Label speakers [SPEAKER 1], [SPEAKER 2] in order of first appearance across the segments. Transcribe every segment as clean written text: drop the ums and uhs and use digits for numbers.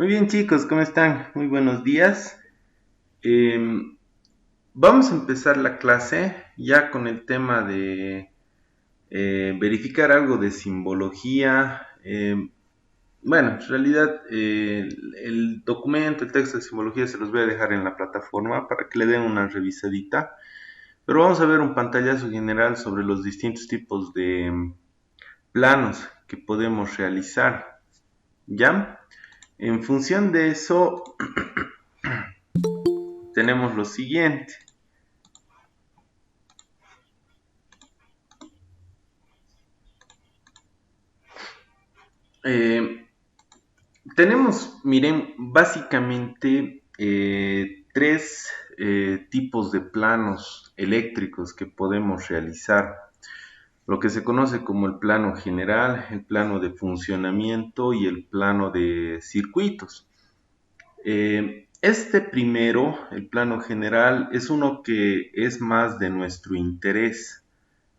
[SPEAKER 1] Muy bien chicos, ¿cómo están? Muy buenos días. Vamos a empezar la clase ya con el tema de verificar algo de simbología. Bueno, en realidad el documento, el texto de simbología se los voy a dejar en la plataforma para que le den una revisadita. Pero vamos a ver un pantallazo general sobre los distintos tipos de planos que podemos realizar. ¿Ya? En función de eso, tenemos lo siguiente. Eh, Tenemos, miren, básicamente tres tipos de planos eléctricos que podemos realizar. Lo que se conoce como el plano general, el plano de funcionamiento y el plano de circuitos. Este primero, el plano general, es uno que es más de nuestro interés,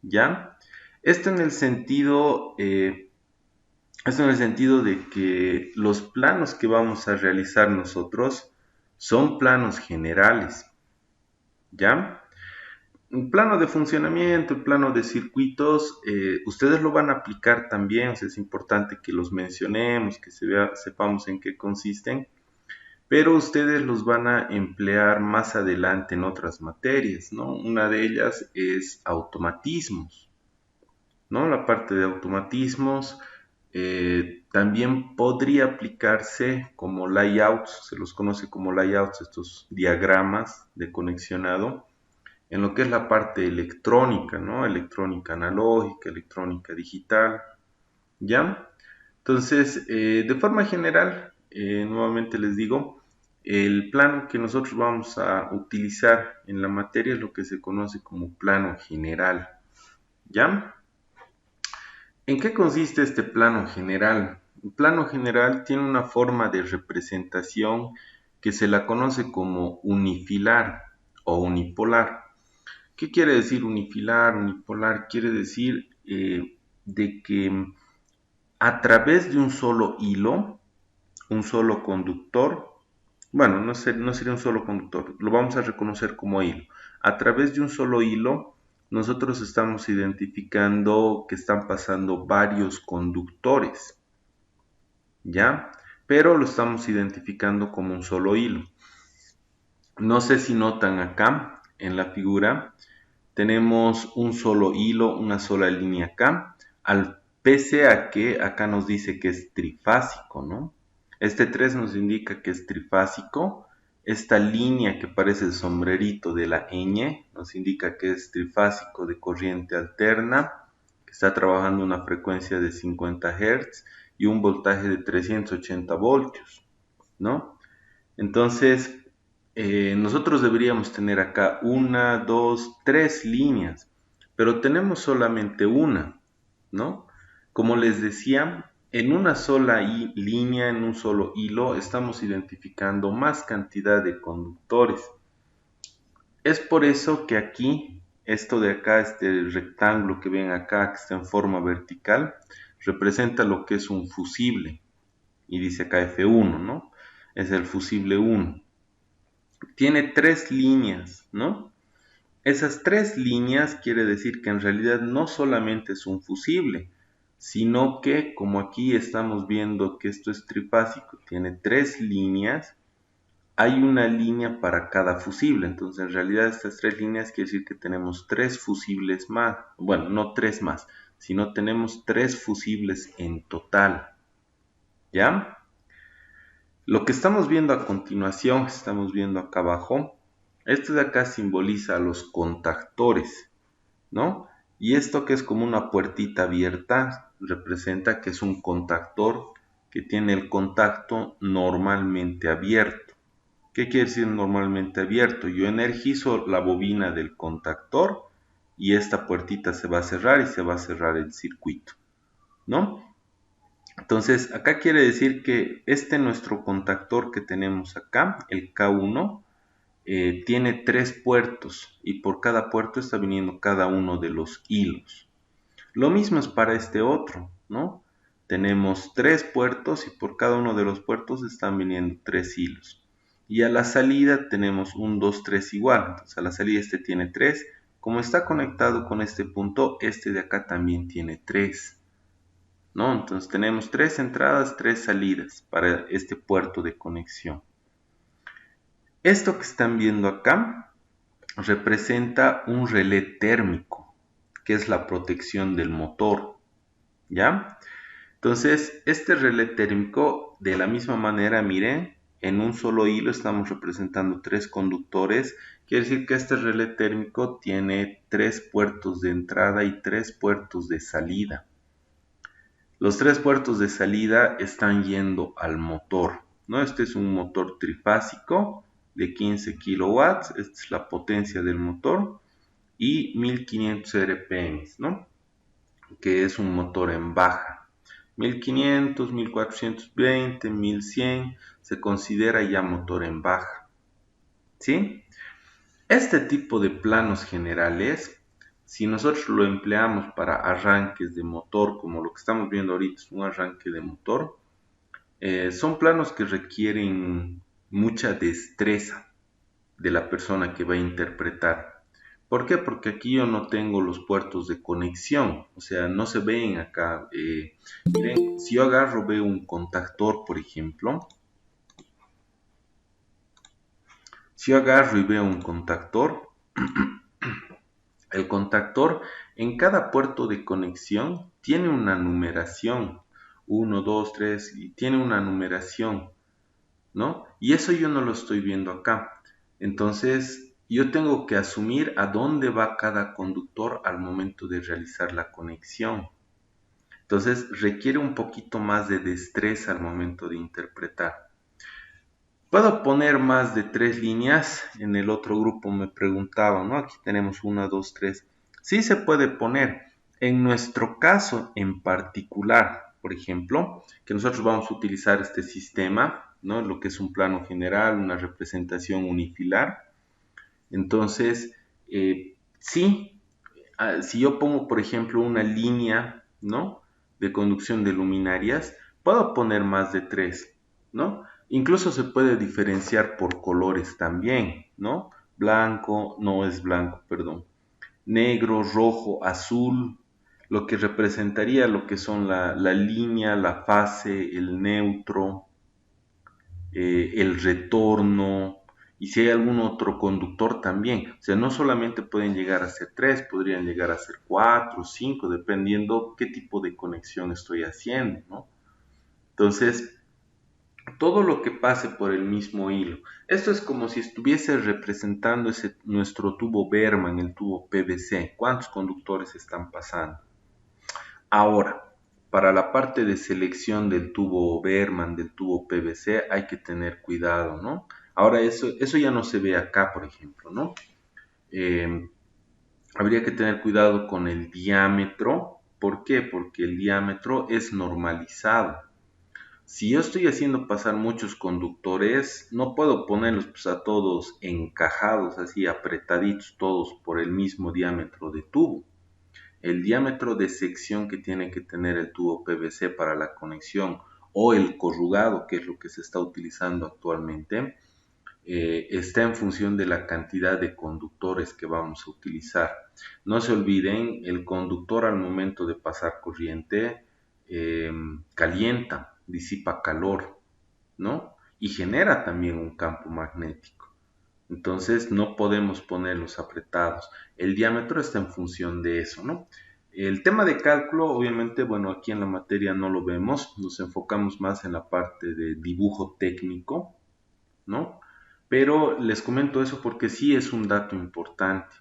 [SPEAKER 1] ¿ya? Esto en el sentido Esto en el sentido de que los planos que vamos a realizar nosotros son planos generales, ¿ya? El plano de funcionamiento, el plano de circuitos, ustedes lo van a aplicar también, o sea, es importante que los mencionemos, que sepamos en qué consisten, pero ustedes los van a emplear más adelante en otras materias, ¿no? Una de ellas es automatismos, ¿no? La parte de automatismos también podría aplicarse como layouts, se los conoce como layouts, estos diagramas de conexionado, en lo que es la parte electrónica, ¿no? Electrónica analógica, electrónica digital, ¿ya? Entonces, de forma general, nuevamente les digo, el plano que nosotros vamos a utilizar en la materia es lo que se conoce como plano general, ¿ya? ¿En qué consiste este plano general? El plano general tiene una forma de representación que se la conoce como unifilar o unipolar. ¿Qué quiere decir unifilar, unipolar? Quiere decir de que a través de un solo conductor, bueno, no sería un solo conductor, lo vamos a reconocer como hilo. A través de un solo hilo, nosotros estamos identificando que están pasando varios conductores, ¿ya? Pero lo estamos identificando como un solo hilo. No sé si notan acá en la figura, tenemos un solo hilo, una sola línea acá, pese a que acá nos dice que es trifásico, ¿no? Este 3 nos indica que es trifásico. Esta línea que parece el sombrerito de la ñ nos indica que es trifásico de corriente alterna, que está trabajando a una frecuencia de 50 Hz y un voltaje de 380 voltios, ¿no? Entonces, nosotros deberíamos tener acá una, dos, tres líneas, pero tenemos solamente una, ¿no? Como les decía, en una sola línea, en un solo hilo, estamos identificando más cantidad de conductores. Es por eso que aquí, esto de acá, este rectángulo que ven acá, que está en forma vertical, representa lo que es un fusible. Y dice acá F1, ¿no? Es el fusible 1. Tiene tres líneas, ¿no? Esas tres líneas quiere decir que en realidad no solamente es un fusible, sino que como aquí estamos viendo que esto es trifásico, tiene tres líneas, hay una línea para cada fusible. Entonces en realidad estas tres líneas quiere decir que tenemos tres fusibles más, bueno, no tres más, sino tenemos tres fusibles en total, ¿ya? Lo que estamos viendo a continuación, estamos viendo acá abajo, esto de acá simboliza a los contactores, ¿no? Y esto que es como una puertita abierta, representa que es un contactor que tiene el contacto normalmente abierto. ¿Qué quiere decir normalmente abierto? Yo energizo la bobina del contactor y esta puertita se va a cerrar y se va a cerrar el circuito, ¿no? Entonces, acá quiere decir que este nuestro contactor que tenemos acá, el K1, tiene tres puertos y por cada puerto está viniendo cada uno de los hilos. Lo mismo es para este otro, ¿no? tenemos 3 puertos y por cada uno de los puertos están viniendo 3 hilos. Y a la salida tenemos un 2, 3 igual. Entonces a la salida este tiene 3. Como está conectado con este punto, este de acá también tiene 3. ¿No? Entonces tenemos 3 entradas, 3 salidas para este puerto de conexión. Esto que están viendo acá representa un relé térmico, que es la protección del motor. ¿Ya? Entonces, este relé térmico, de la misma manera, miren, en un solo hilo estamos representando 3 conductores. Quiere decir que este relé térmico tiene 3 puertos de entrada y 3 puertos de salida. Los 3 puertos de salida están yendo al motor, ¿no? Este es un motor trifásico de 15 kilowatts, esta es la potencia del motor, y 1500 RPM, ¿no? Que es un motor en baja. 1500, 1420, 1100 se considera ya motor en baja, ¿sí? Este tipo de planos generales, si nosotros lo empleamos para arranques de motor, como lo que estamos viendo ahorita es un arranque de motor, son planos que requieren mucha destreza de la persona que va a interpretar. ¿Por qué? Porque aquí yo no tengo los puertos de conexión, o sea, no se ven acá. Miren, si yo agarro, veo un contactor, por ejemplo. Si yo agarro y veo un contactor, el contactor en cada puerto de conexión tiene una numeración. 1, 2, 3, y tiene una numeración, ¿no? Y eso yo no lo estoy viendo acá. Entonces, yo tengo que asumir a dónde va cada conductor al momento de realizar la conexión. Entonces, requiere un poquito más de destreza al momento de interpretar. ¿Puedo poner más de 3 líneas? En el otro grupo me preguntaban, ¿no? Aquí tenemos 1, 2, 3. Sí se puede poner. En nuestro caso en particular, por ejemplo, que nosotros vamos a utilizar este sistema, ¿no? Lo que es un plano general, una representación unifilar. Entonces, sí, si yo pongo, por ejemplo, una línea, ¿no? De conducción de luminarias, puedo poner más de 3, ¿no? Incluso se puede diferenciar por colores también, ¿no? Blanco, no es blanco, perdón. Negro, rojo, azul, lo que representaría lo que son la línea, la fase, el neutro, el retorno, y si hay algún otro conductor también. O sea, no solamente pueden llegar a ser 3, podrían llegar a ser 4, 5, dependiendo qué tipo de conexión estoy haciendo, ¿no? Entonces, todo lo que pase por el mismo hilo. Esto es como si estuviese representando nuestro tubo Berman, el tubo PVC. ¿Cuántos conductores están pasando? Ahora, para la parte de selección del tubo Berman, del tubo PVC, hay que tener cuidado, ¿no? Ahora, eso ya no se ve acá, por ejemplo, ¿no? Eh, Habría que tener cuidado con el diámetro. ¿Por qué? Porque el diámetro es normalizado. Si yo estoy haciendo pasar muchos conductores, no puedo ponerlos pues, a todos encajados, así apretaditos todos por el mismo diámetro de tubo. El diámetro de sección que tiene que tener el tubo PVC para la conexión o el corrugado, que es lo que se está utilizando actualmente, está en función de la cantidad de conductores que vamos a utilizar. No se olviden, el conductor al momento de pasar corriente calienta, disipa calor, ¿no? Y genera también un campo magnético. Entonces no podemos ponerlos apretados. El diámetro está en función de eso, ¿no? El tema de cálculo, obviamente, bueno, aquí en la materia no lo vemos, nos enfocamos más en la parte de dibujo técnico, ¿no? Pero les comento eso porque sí es un dato importante,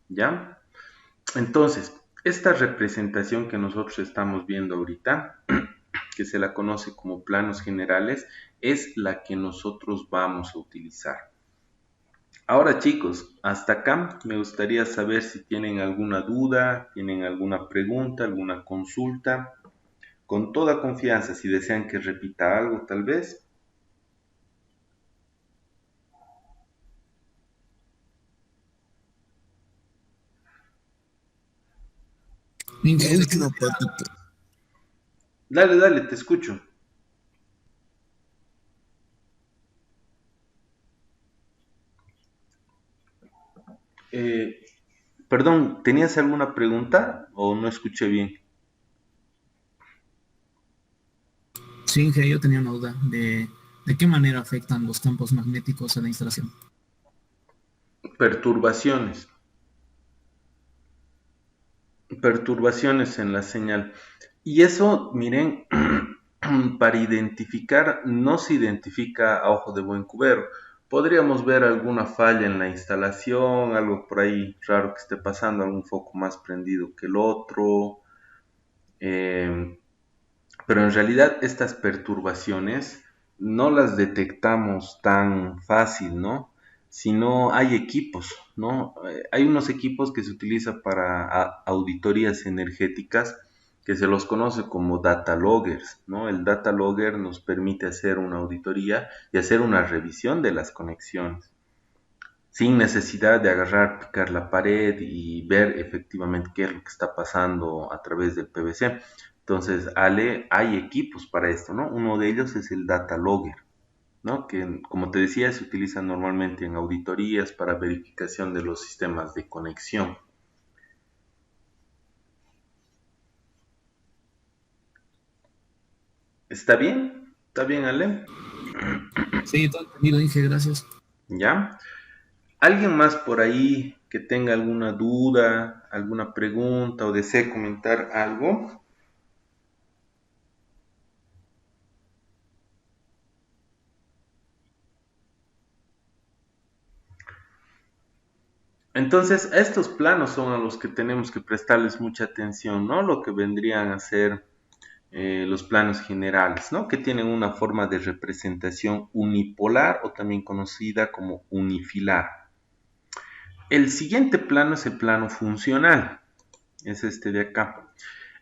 [SPEAKER 1] ¿ya? Entonces, esta representación que nosotros estamos viendo ahorita, que se la conoce como planos generales, es la que nosotros vamos a utilizar. Ahora chicos, hasta acá me gustaría saber si tienen alguna duda, tienen alguna pregunta, alguna consulta. Con toda confianza, si desean que repita algo tal vez.
[SPEAKER 2] La última parte,
[SPEAKER 1] Dale, dale, te escucho. Eh, Perdón, ¿tenías alguna pregunta o no escuché bien?
[SPEAKER 2] Sí, Inge, yo tenía una duda de qué manera afectan los campos magnéticos a la instalación.
[SPEAKER 1] Perturbaciones. Perturbaciones en la señal. Y eso, miren, para identificar, no se identifica a ojo de buen cubero. Podríamos ver alguna falla en la instalación, algo por ahí raro que esté pasando, algún foco más prendido que el otro. eh, pero en realidad estas perturbaciones no las detectamos tan fácil, ¿no? Sino hay equipos, ¿no? Hay unos equipos que se utilizan para auditorías energéticas que se los conoce como data loggers, ¿no? El data logger nos permite hacer una auditoría y hacer una revisión de las conexiones sin necesidad de agarrar, picar la pared y ver efectivamente qué es lo que está pasando a través del PVC. Entonces, Ale, hay equipos para esto, ¿no? Uno de ellos es el Data Logger, ¿no? Que, como te decía, se utiliza normalmente en auditorías para verificación de los sistemas de conexión. ¿Está bien? ¿Está bien, Ale?
[SPEAKER 2] Sí, todo entendido, Inge, gracias.
[SPEAKER 1] ¿Ya? ¿Alguien más por ahí que tenga alguna duda, alguna pregunta o desee comentar algo? Entonces, estos planos son a los que tenemos que prestarles mucha atención, ¿no? Lo que vendrían a ser los planos generales, ¿no? Que tienen una forma de representación unipolar o también conocida como unifilar. El siguiente plano es el plano funcional, es este de acá.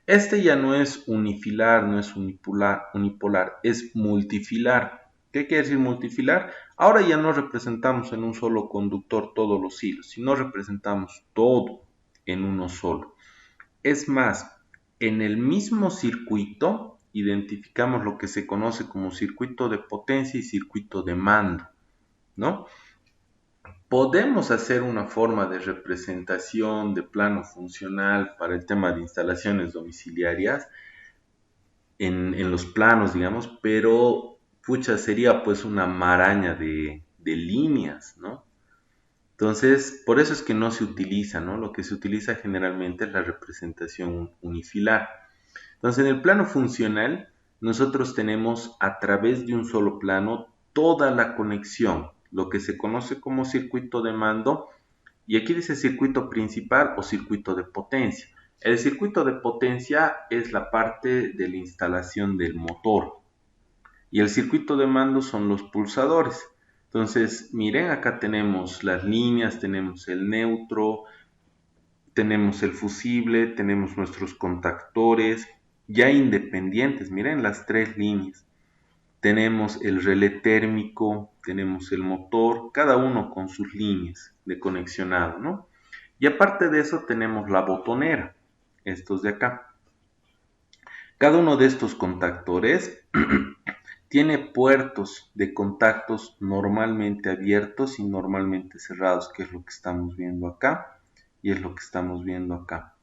[SPEAKER 1] Este ya no es unifilar, no es unipolar, es multifilar. ¿Qué quiere decir multifilar? Ahora ya no representamos en un solo conductor todos los hilos, sino representamos todo en uno solo. Es más, en el mismo circuito identificamos lo que se conoce como circuito de potencia y circuito de mando, ¿no? Podemos hacer una forma de representación de plano funcional para el tema de instalaciones domiciliarias en los planos, digamos, pero pucha, sería pues una maraña de líneas, ¿no? Entonces, por eso es que no se utiliza, ¿no? Lo que se utiliza generalmente es la representación unifilar. Entonces, en el plano funcional, nosotros tenemos a través de un solo plano toda la conexión, lo que se conoce como circuito de mando, y aquí dice circuito principal o circuito de potencia. El circuito de potencia es la parte de la instalación del motor y el circuito de mando son los pulsadores. Entonces, miren, acá tenemos las líneas, tenemos el neutro, tenemos el fusible, tenemos nuestros contactores ya independientes, miren las tres líneas. Tenemos el relé térmico, tenemos el motor, cada uno con sus líneas de conexionado, ¿no? Y aparte de eso tenemos la botonera, estos de acá. Cada uno de estos contactores tiene puertos de contactos normalmente abiertos y normalmente cerrados, que es lo que estamos viendo acá y es lo que estamos viendo acá.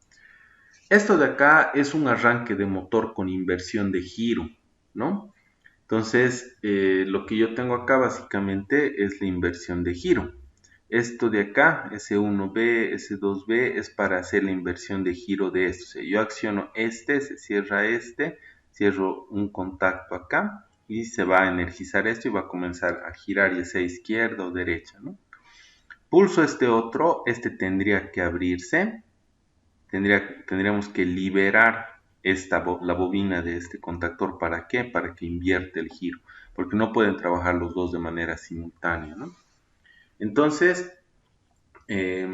[SPEAKER 1] Esto de acá es un arranque de motor con inversión de giro, ¿no? Entonces, lo que yo tengo acá básicamente es la inversión de giro. Esto de acá, S1B, S2B, es para hacer la inversión de giro de esto. O sea, yo acciono este, se cierra este, cierro un contacto acá y se va a energizar esto y va a comenzar a girar ya sea izquierda o derecha, ¿no? Pulso este otro, este tendría que abrirse, tendríamos que liberar la bobina de este contactor. ¿Para qué? Para que invierte el giro, porque no pueden trabajar los dos de manera simultánea, ¿no? Entonces, eh,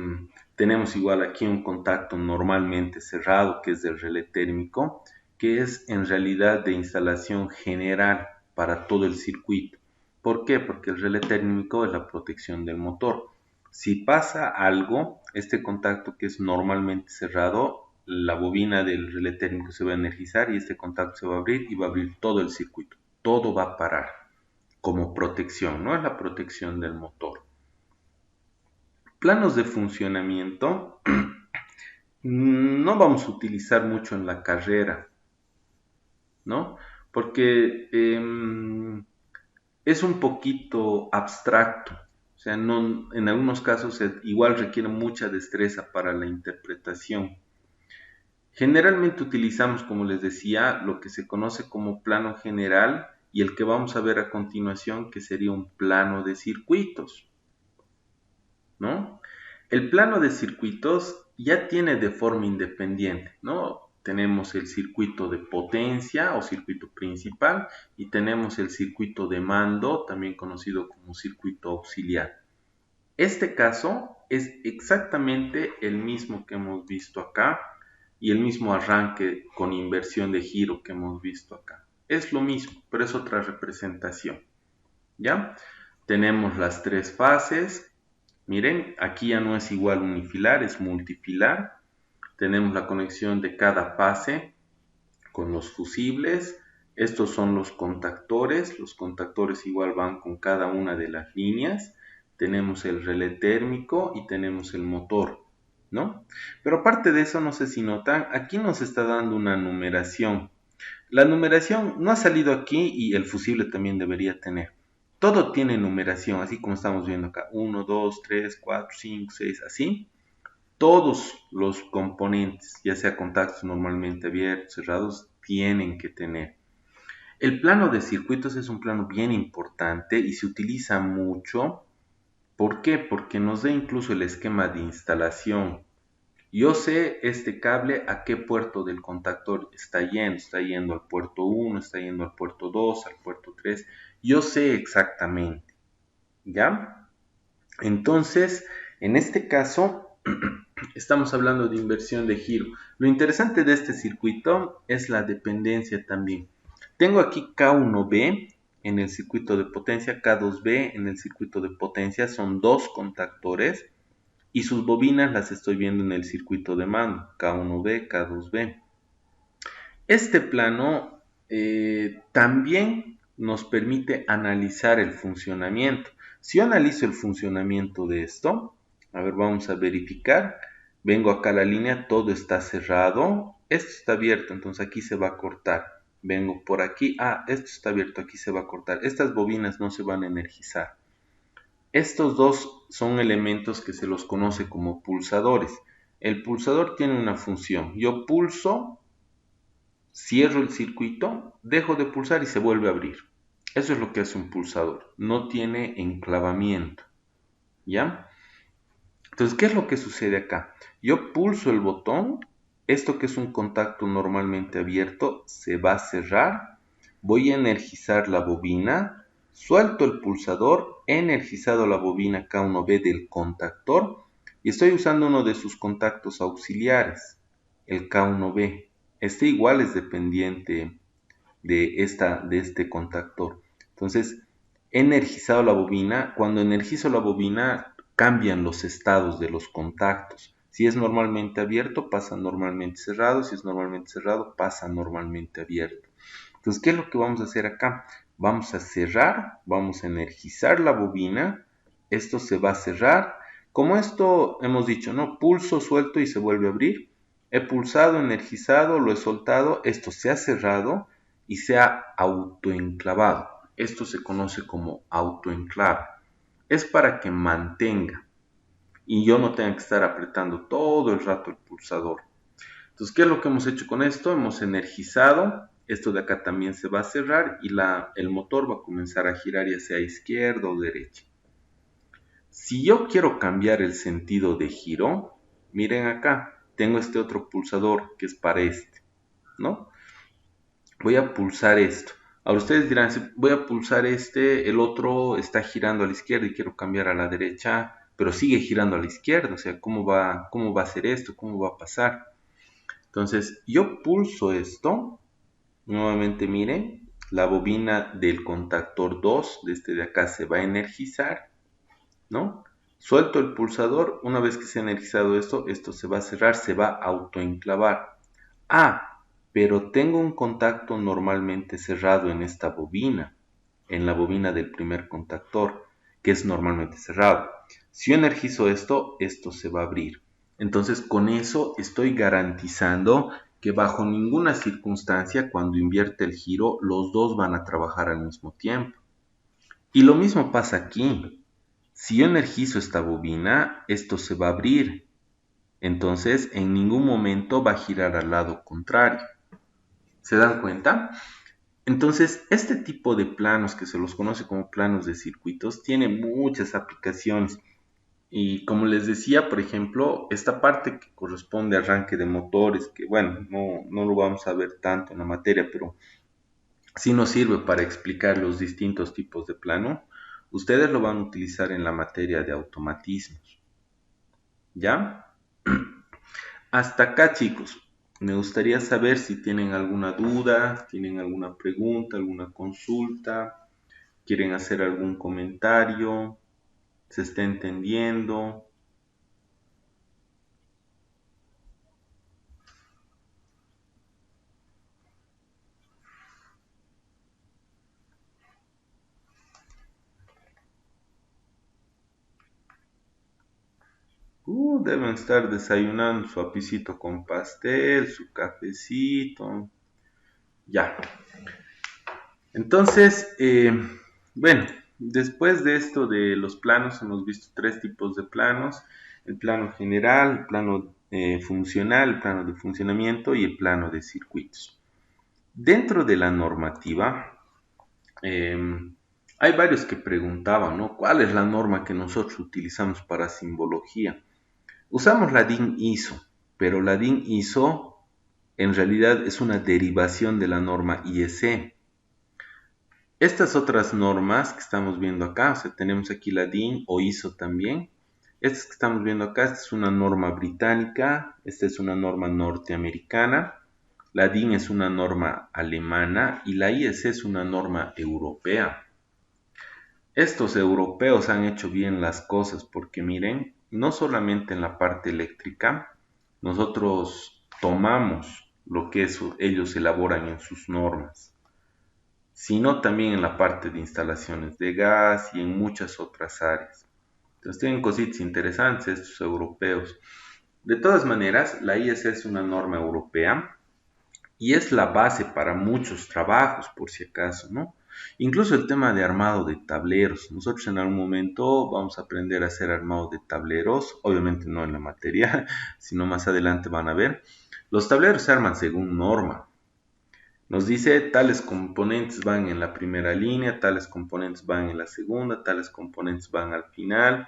[SPEAKER 1] tenemos igual aquí un contacto normalmente cerrado, que es del relé térmico, que es en realidad de instalación general para todo el circuito. ¿Por qué? Porque el relé térmico es la protección del motor. Si pasa algo, este contacto que es normalmente cerrado la bobina del relé térmico se va a energizar y este contacto se va a abrir y va a abrir todo el circuito. Todo va a parar como protección, no es la protección del motor. Planos de funcionamiento no vamos a utilizar mucho en la carrera, ¿no? Porque es un poquito abstracto. O sea, no, en algunos casos igual requiere mucha destreza para la interpretación. Generalmente utilizamos, como les decía, lo que se conoce como plano general y el que vamos a ver a continuación, que sería un plano de circuitos, ¿no? El plano de circuitos ya tiene de forma independiente, ¿no? Tenemos el circuito de potencia o circuito principal y tenemos el circuito de mando, también conocido como circuito auxiliar. Este caso es exactamente el mismo que hemos visto acá y el mismo arranque con inversión de giro que hemos visto acá. Es lo mismo, pero es otra representación. ¿Ya? Tenemos las tres fases. Miren, aquí ya no es igual unifilar, es multifilar. Tenemos la conexión de cada fase con los fusibles. Estos son los contactores. Los contactores igual van con cada una de las líneas. Tenemos el relé térmico y tenemos el motor, ¿no? Pero aparte de eso, no sé si notan, aquí nos está dando una numeración. La numeración no ha salido aquí y el fusible también debería tener. Todo tiene numeración, así como estamos viendo acá. 1, 2, 3, 4, 5, 6, así. Todos los componentes, ya sea contactos normalmente abiertos, cerrados, tienen que tener. El plano de circuitos es un plano bien importante y se utiliza mucho. ¿Por qué? Porque nos da incluso el esquema de instalación. Yo sé este cable a qué puerto del contactor está yendo al puerto 1, está yendo al puerto 2, al puerto 3. Yo sé exactamente, ¿ya? Entonces, en este caso, estamos hablando de inversión de giro. Lo interesante de este circuito es la dependencia también. Tengo aquí K1B en el circuito de potencia, K2B en el circuito de potencia, son dos contactores y sus bobinas las estoy viendo en el circuito de mando, K1B, K2B. Este plano también nos permite analizar el funcionamiento. Si yo analizo el funcionamiento de esto, a ver, vamos a verificar. Vengo acá a la línea, todo está cerrado. Esto está abierto, entonces aquí se va a cortar. Vengo por aquí, esto está abierto, aquí se va a cortar. Estas bobinas no se van a energizar. Estos dos son elementos que se los conoce como pulsadores. El pulsador tiene una función. Yo pulso, cierro el circuito, dejo de pulsar y se vuelve a abrir. Eso es lo que hace un pulsador. No tiene enclavamiento. ¿Ya? Entonces, ¿qué es lo que sucede acá? Yo pulso el botón. Esto que es un contacto normalmente abierto se va a cerrar. Voy a energizar la bobina. Suelto el pulsador. He energizado la bobina K1B del contactor. Y estoy usando uno de sus contactos auxiliares. El K1B. Este igual es dependiente de este contactor. Entonces, he energizado la bobina. Cuando energizo la bobina, cambian los estados de los contactos. Si es normalmente abierto, pasa normalmente cerrado. Si es normalmente cerrado, pasa normalmente abierto. Entonces, ¿qué es lo que vamos a hacer acá? Vamos a cerrar, vamos a energizar la bobina. Esto se va a cerrar. Como esto hemos dicho, ¿no? Pulso, suelto y se vuelve a abrir. He pulsado, energizado, lo he soltado. Esto se ha cerrado y se ha autoenclavado. Esto se conoce como autoenclave. Es para que mantenga y yo no tenga que estar apretando todo el rato el pulsador. Entonces, ¿qué es lo que hemos hecho con esto? Hemos energizado. Esto de acá también se va a cerrar y el motor va a comenzar a girar ya sea a izquierda o derecha. Si yo quiero cambiar el sentido de giro, miren acá, tengo este otro pulsador que es para este, ¿no? Voy a pulsar esto. Ahora ustedes dirán, si voy a pulsar este, el otro está girando a la izquierda y quiero cambiar a la derecha, pero sigue girando a la izquierda. O sea, ¿cómo va a ser esto? ¿Cómo va a pasar? Entonces, yo pulso esto. Nuevamente, miren, la bobina del contactor 2, de este de acá, se va a energizar, ¿no? Suelto el pulsador, una vez que se ha energizado esto se va a cerrar, se va a autoenclavar. Ah, pero tengo un contacto normalmente cerrado en esta bobina, en la bobina del primer contactor, que es normalmente cerrado. Si yo energizo esto se va a abrir. Entonces con eso estoy garantizando que bajo ninguna circunstancia cuando invierte el giro los dos van a trabajar al mismo tiempo. Y lo mismo pasa aquí. Si yo energizo esta bobina, esto se va a abrir. Entonces en ningún momento va a girar al lado contrario. ¿Se dan cuenta? Entonces, este tipo de planos, que se los conoce como planos de circuitos, tiene muchas aplicaciones. Y como les decía, por ejemplo, esta parte que corresponde a arranque de motores, que bueno, no lo vamos a ver tanto en la materia, pero sí nos sirve para explicar los distintos tipos de plano. Ustedes lo van a utilizar en la materia de automatismos. ¿Ya? Hasta acá, chicos. Me gustaría saber si tienen alguna duda, tienen alguna pregunta, alguna consulta, quieren hacer algún comentario, se está entendiendo. Deben estar desayunando su apicito con pastel, su cafecito. Ya. Entonces, bueno, después de esto de los planos, hemos visto tres tipos de planos: el plano general, el plano funcional, el plano de funcionamiento y el plano de circuitos. Dentro de la normativa, eh, hay varios que preguntaban, ¿no? ¿Cuál es la norma que nosotros utilizamos para simbología? Usamos la DIN ISO, pero la DIN ISO en realidad es una derivación de la norma IEC. Estas otras normas que estamos viendo acá, o sea, tenemos aquí la DIN o ISO también. Estas que estamos viendo acá, esta es una norma británica, esta es una norma norteamericana, la DIN es una norma alemana y la IEC es una norma europea. Estos europeos han hecho bien las cosas porque miren, no solamente en la parte eléctrica, nosotros tomamos lo que ellos elaboran en sus normas, sino también en la parte de instalaciones de gas y en muchas otras áreas. Entonces tienen cositas interesantes estos europeos. De todas maneras, la IEC es una norma europea y es la base para muchos trabajos, por si acaso, ¿no? Incluso el tema de armado de tableros. Nosotros en algún momento vamos a aprender a hacer armado de tableros, obviamente no en la materia, sino más adelante van a ver. Los tableros se arman según norma. Nos dice tales componentes van en la primera línea, tales componentes van en la segunda, tales componentes van al final.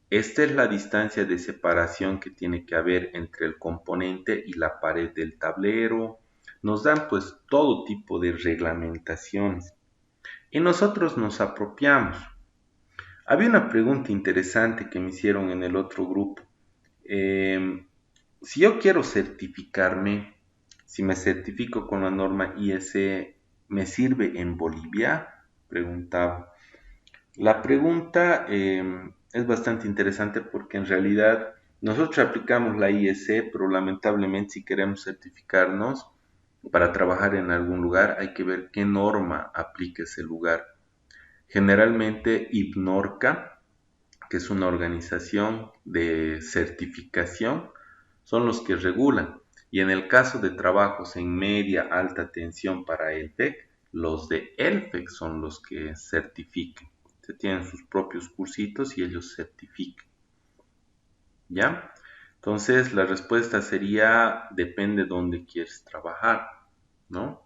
[SPEAKER 1] Esta es la distancia de separación que tiene que haber entre el componente y la pared del tablero. Nos dan pues todo tipo de reglamentaciones y nosotros nos apropiamos. Había una pregunta interesante que me hicieron en el otro grupo. Si yo quiero certificarme, si me certifico con la norma IEC, ¿me sirve en Bolivia? Preguntaba. La pregunta es bastante interesante porque en realidad nosotros aplicamos la IEC, pero lamentablemente si queremos certificarnos para trabajar en algún lugar hay que ver qué norma aplica ese lugar. Generalmente IPNORCA, que es una organización de certificación, son los que regulan. Y en el caso de trabajos en media, alta tensión para ELTEC, los de ELFEC son los que certifican. Se tienen sus propios cursitos y ellos certifican. ¿Ya? Entonces la respuesta sería, depende de dónde quieres trabajar, ¿no?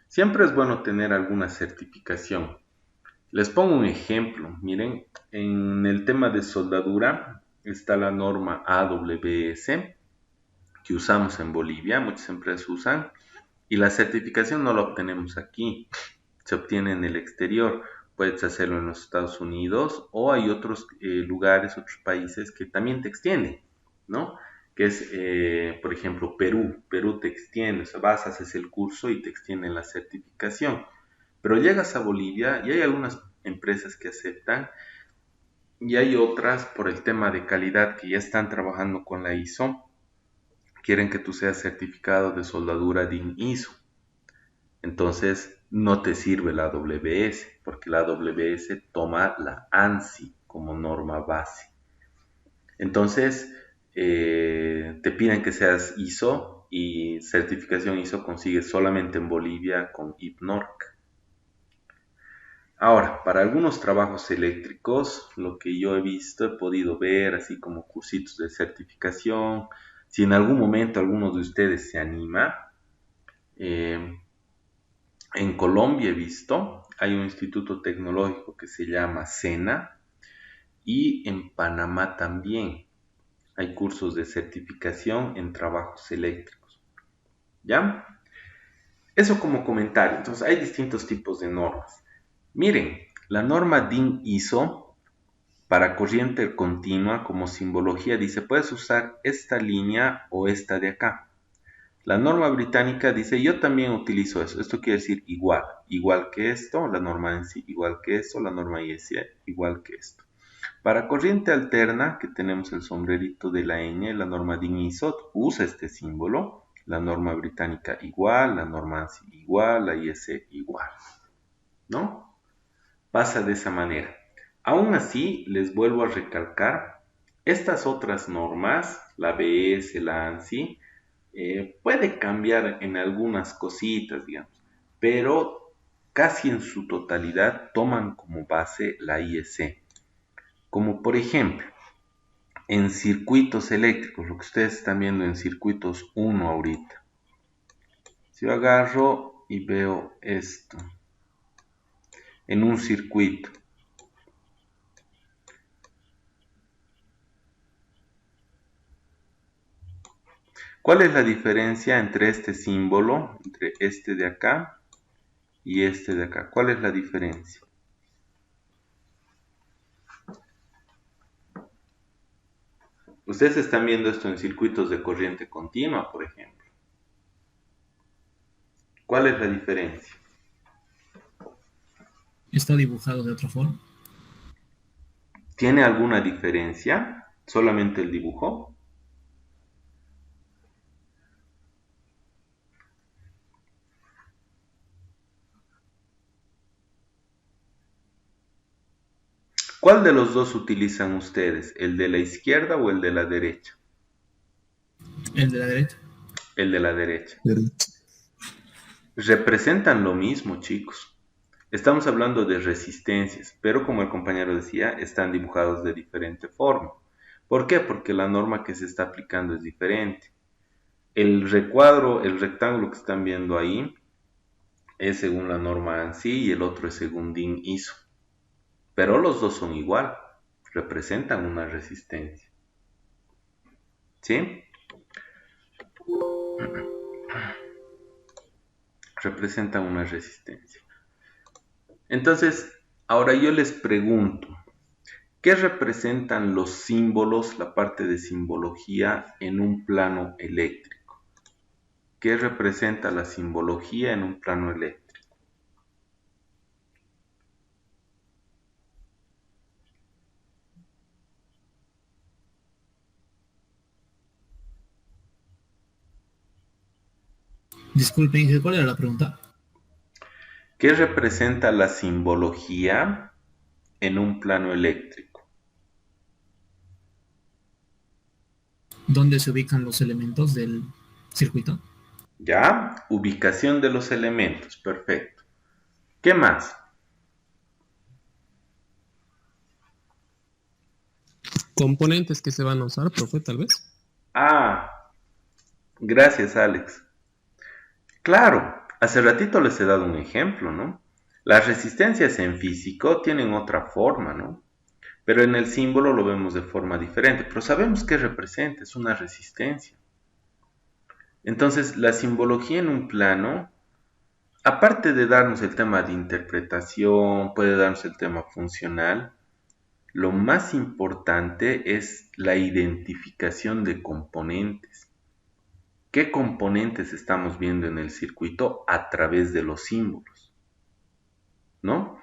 [SPEAKER 1] Siempre es bueno tener alguna certificación. Les pongo un ejemplo. Miren, en el tema de soldadura está la norma AWS que usamos en Bolivia, muchas empresas usan, y la certificación no la obtenemos aquí, se obtiene en el exterior. Puedes hacerlo en los Estados Unidos o hay otros lugares, otros países que también te extienden, ¿no? Que es, por ejemplo, Perú. Perú te extiende, o sea, vas, haces el curso y te extienden la certificación. Pero llegas a Bolivia y hay algunas empresas que aceptan Y hay otras por el tema de calidad que ya están trabajando con la ISO. Quieren que tú seas certificado de soldadura DIN ISO. Entonces no te sirve la AWS, porque la AWS toma la ANSI como norma base. Entonces te piden que seas ISO, y certificación ISO consigues solamente en Bolivia con IPNORC. Ahora, para algunos trabajos eléctricos, lo que yo he visto, he podido ver, así como cursitos de certificación, si en algún momento alguno de ustedes se anima, eh, en Colombia he visto, hay un instituto tecnológico que se llama SENA, y en Panamá también hay cursos de certificación en trabajos eléctricos. ¿Ya? Eso como comentario. Entonces, hay distintos tipos de normas. Miren, la norma DIN ISO para corriente continua como simbología dice, puedes usar esta línea o esta de acá. La norma británica dice, yo también utilizo eso. Esto quiere decir igual. Igual que esto, la norma en sí, igual que esto, la norma ISA, igual que esto. Para corriente alterna, que tenemos el sombrerito de la ñ, la norma DIN ISO usa este símbolo. La norma británica igual, la norma ANSI igual, la IS igual. ¿No? Pasa de esa manera. Aún así, les vuelvo a recalcar, estas otras normas, la BS, la ANSI, puede cambiar en algunas cositas, digamos, pero casi en su totalidad toman como base la IEC. Como por ejemplo, en circuitos eléctricos, lo que ustedes están viendo en circuitos 1 ahorita. Si yo agarro y veo esto en un circuito, ¿cuál es la diferencia entre este símbolo, entre este de acá y este de acá? ¿Cuál es la diferencia? Ustedes están viendo esto en circuitos de corriente continua, por ejemplo. ¿Cuál es la diferencia?
[SPEAKER 2] Está dibujado de otra forma.
[SPEAKER 1] ¿Tiene alguna diferencia? ¿Solamente el dibujo? ¿Cuál de los dos utilizan ustedes? ¿El de la izquierda o el de la derecha?
[SPEAKER 2] El de la derecha.
[SPEAKER 1] El de la derecha.
[SPEAKER 3] Derecha.
[SPEAKER 1] Representan lo mismo, chicos. Estamos hablando de resistencias, pero como el compañero decía, están dibujados de diferente forma. ¿Por qué? Porque la norma que se está aplicando es diferente. El recuadro, el rectángulo que están viendo ahí, es según la norma ANSI y el otro es según DIN ISO. Pero los dos son igual, representan una resistencia. ¿Sí? Representan una resistencia. Entonces, ahora yo les pregunto, ¿qué representan los símbolos, la parte de simbología en un plano eléctrico? ¿Qué representa la simbología en un plano eléctrico?
[SPEAKER 2] Disculpen, ¿cuál era la pregunta?
[SPEAKER 1] ¿Qué representa la simbología en un plano eléctrico?
[SPEAKER 2] ¿Dónde se ubican los elementos del circuito?
[SPEAKER 1] ¿Ya? Ubicación de los elementos, perfecto. ¿Qué más?
[SPEAKER 3] Componentes que se van a usar, profe, tal vez.
[SPEAKER 1] Ah, gracias, Alex. Claro, hace ratito les he dado un ejemplo, ¿no? Las resistencias en físico tienen otra forma, ¿no? Pero en el símbolo lo vemos de forma diferente, pero sabemos qué representa, es una resistencia. Entonces, la simbología en un plano, aparte de darnos el tema de interpretación, puede darnos el tema funcional, lo más importante es la identificación de componentes. ¿Qué componentes estamos viendo en el circuito a través de los símbolos? ¿No?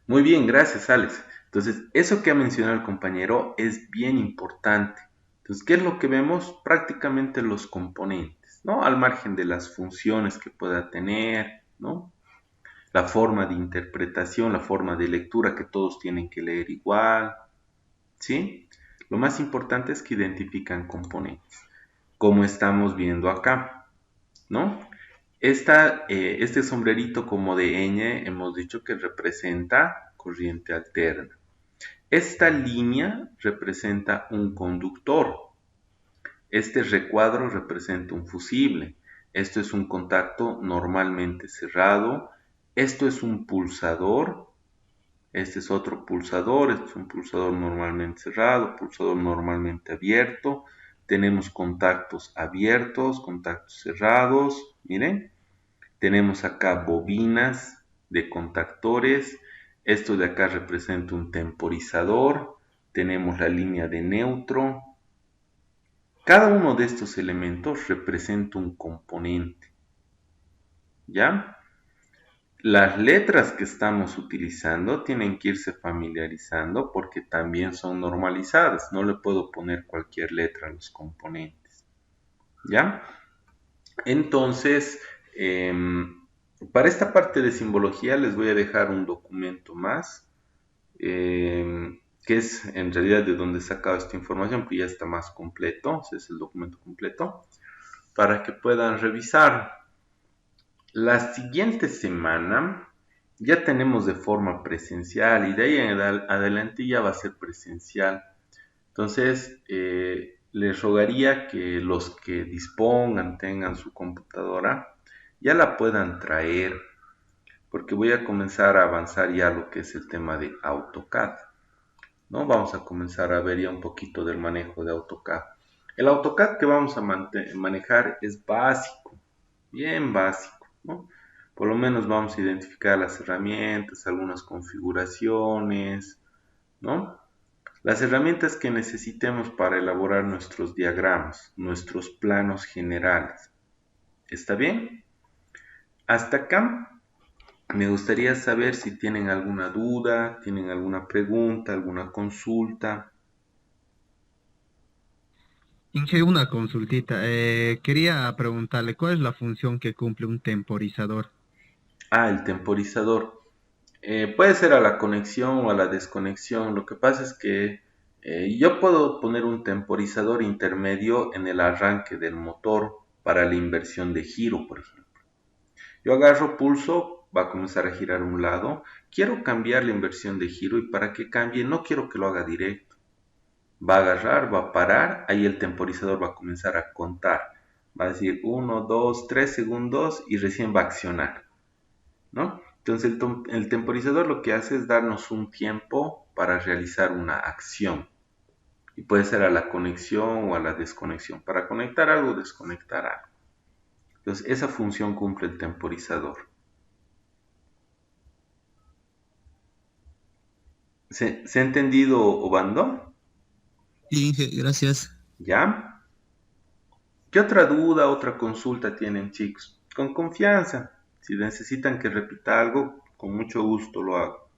[SPEAKER 1] Muy bien, gracias, Alex. Entonces, eso que ha mencionado el compañero es bien importante. Entonces, ¿qué es lo que vemos? Prácticamente los componentes, ¿no? Al margen de las funciones que pueda tener, ¿no? La forma de interpretación, la forma de lectura que todos tienen que leer igual, ¿sí? Lo más importante es que identifican componentes, como estamos viendo acá, ¿no? Este sombrerito como de ñ hemos dicho que representa corriente alterna. Esta línea representa un conductor. Este recuadro representa un fusible. Esto es un contacto normalmente cerrado. Esto es un pulsador. Este es otro pulsador. Este es un pulsador normalmente cerrado, pulsador normalmente abierto. Tenemos contactos abiertos, contactos cerrados. Miren, tenemos acá bobinas de contactores. Esto de acá representa un temporizador. Tenemos la línea de neutro. Cada uno de estos elementos representa un componente, ¿ya? Las letras que estamos utilizando tienen que irse familiarizando porque también son normalizadas. No le puedo poner cualquier letra a los componentes, ¿ya? Entonces, para esta parte de simbología les voy a dejar un documento más, que es en realidad de donde he sacado esta información, que ya está más completo, ese es el documento completo, para que puedan revisar. La siguiente semana ya tenemos de forma presencial y de ahí en adelante ya va a ser presencial. Entonces, les rogaría que los que dispongan, tengan su computadora, ya la puedan traer, porque voy a comenzar a avanzar ya lo que es el tema de AutoCAD, ¿no? Vamos a comenzar a ver ya un poquito del manejo de AutoCAD. El AutoCAD que vamos a manejar es básico, bien básico, ¿no? Por lo menos vamos a identificar las herramientas, algunas configuraciones, ¿no? Las herramientas que necesitemos para elaborar nuestros diagramas, nuestros planos generales. ¿Está bien? Hasta acá me gustaría saber si tienen alguna duda, tienen alguna pregunta, alguna consulta.
[SPEAKER 4] Inge, una consultita. Quería preguntarle, ¿cuál es la función que cumple un temporizador?
[SPEAKER 1] Ah, el temporizador. Puede ser a la conexión o a la desconexión. Lo que pasa es que yo puedo poner un temporizador intermedio en el arranque del motor para la inversión de giro, por ejemplo. Yo agarro, pulso, va a comenzar a girar a un lado. Quiero cambiar la inversión de giro y para que cambie no quiero que lo haga directo. Va a agarrar, va a parar, ahí el temporizador va a comenzar a contar. Va a decir 1, 2, 3 segundos y recién va a accionar, ¿no? Entonces el temporizador lo que hace es darnos un tiempo para realizar una acción. Y puede ser a la conexión o a la desconexión. Para conectar algo, desconectar algo. Entonces esa función cumple el temporizador. ¿Se ha entendido, Obando?
[SPEAKER 3] Sí, Inge, gracias.
[SPEAKER 1] ¿Ya? ¿Qué otra duda, otra consulta tienen, chicos? Con confianza. Si necesitan que repita algo, con mucho gusto lo hago.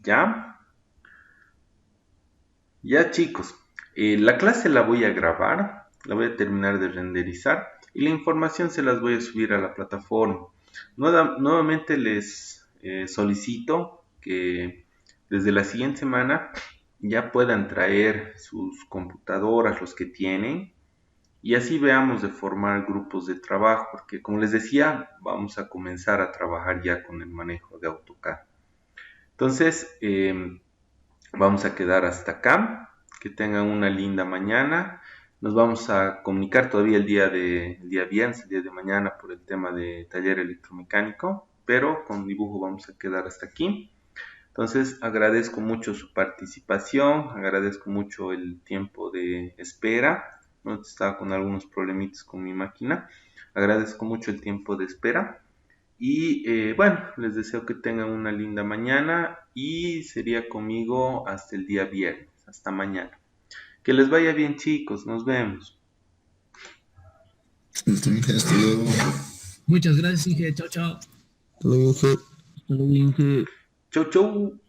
[SPEAKER 1] ¿Ya? Ya, chicos. La clase la voy a grabar, la voy a terminar de renderizar y la información se las voy a subir a la plataforma. Nuevamente les solicito que desde la siguiente semana ya puedan traer sus computadoras, los que tienen, y así veamos de formar grupos de trabajo, porque como les decía, vamos a comenzar a trabajar ya con el manejo de AutoCAD. Entonces, vamos a quedar hasta acá. Que tengan una linda mañana. Nos vamos a comunicar todavía el día viernes, el día de mañana, por el tema de taller electromecánico, pero con dibujo vamos a quedar hasta aquí. Entonces agradezco mucho su participación, agradezco mucho el tiempo de espera. No estaba con algunos problemitas con mi máquina. Agradezco mucho el tiempo de espera. Y bueno, les deseo que tengan una linda mañana y sería conmigo hasta el día viernes. Hasta mañana. Que les vaya bien, chicos. Nos vemos.
[SPEAKER 5] Listo, Inge, hasta luego.
[SPEAKER 2] Muchas gracias, Inge. Chao, chao.
[SPEAKER 3] Hasta luego, Inge.
[SPEAKER 4] Hasta luego, Inge.
[SPEAKER 1] Chau, chau.